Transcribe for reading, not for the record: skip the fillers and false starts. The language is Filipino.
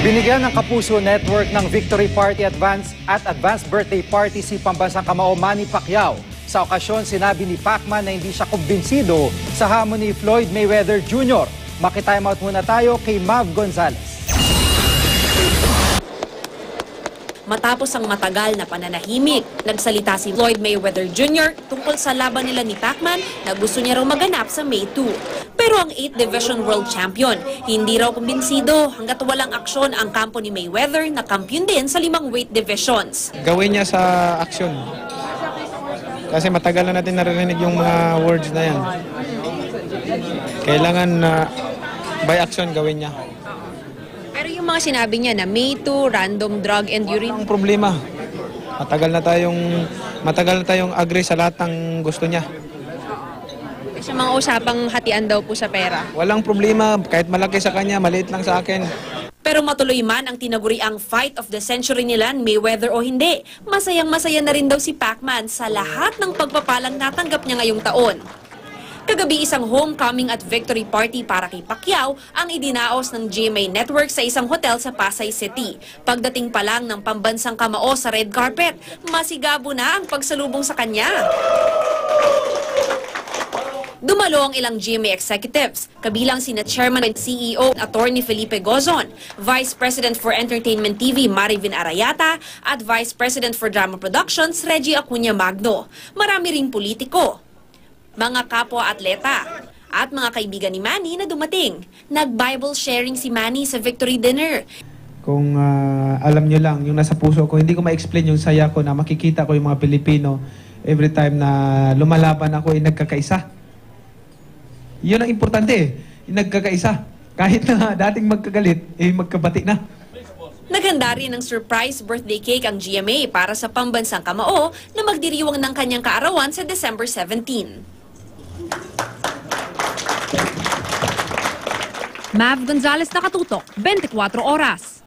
Binigyan ng Kapuso Network ng Victory Party Advance Birthday Party si pambansang kamao Manny Pacquiao. Sa okasyon, sinabi ni Pacman na hindi siya kumbinsido sa hamon ni Floyd Mayweather Jr. Makitime out muna tayo kay Mav Gonzalez. Matapos ang matagal na pananahimik, nagsalita si Floyd Mayweather Jr. tungkol sa laban nila ni Pacman na gusto niya raw maganap sa May 2. Pero ang 8th Division World Champion, hindi raw kumbinsido hanggat walang aksyon ang kampo ni Mayweather na kampiyon din sa 5 weight divisions. Gawin niya sa aksyon. Kasi matagal na natin narinig yung mga words na yan. Kailangan na by action gawin niya. Pero yung mga sinabi niya na May 2, random drug and urine. Ang problema, matagal na tayong agree sa lahat ng gusto niya. Sa mga usapang hatian daw po sa pera. Walang problema, kahit malaki sa kanya, maliit lang sa akin. Pero matuloy man ang tinaguriang fight of the century nila, Mayweather o hindi, masayang-masaya na rin daw si Pacman sa lahat ng pagpapalang natanggap niya ngayong taon. Kagabi isang homecoming at victory party para kay Pacquiao ang idinaos ng GMA Network sa isang hotel sa Pasay City. Pagdating pa lang ng pambansang kamao sa red carpet, masigabo na ang pagsalubong sa kanya. Dumalo ang ilang GMA executives, kabilang sina Chairman and CEO Attorney Felipe Gozon, Vice President for Entertainment TV Marivin Arayata, at Vice President for Drama Productions Reggie Acuña Magno. Marami ring politiko, mga kapwa-atleta, at mga kaibigan ni Manny na dumating. Nag-Bible sharing si Manny sa victory dinner. Kung alam nyo lang, yung nasa puso ko, hindi ko ma-explain yung saya ko na makikita ko yung mga Pilipino every time na lumalaban ako ay nagkakaisa. Yun ang importante yung nagkakaisa. Kahit na dating magkagalit, magkabati na. Naghanda rin ng surprise birthday cake ang GMA para sa pambansang kamao na magdiriwang ng kanyang kaarawan sa December 17. Mav Gonzalez, Nakatutok, 24 Oras.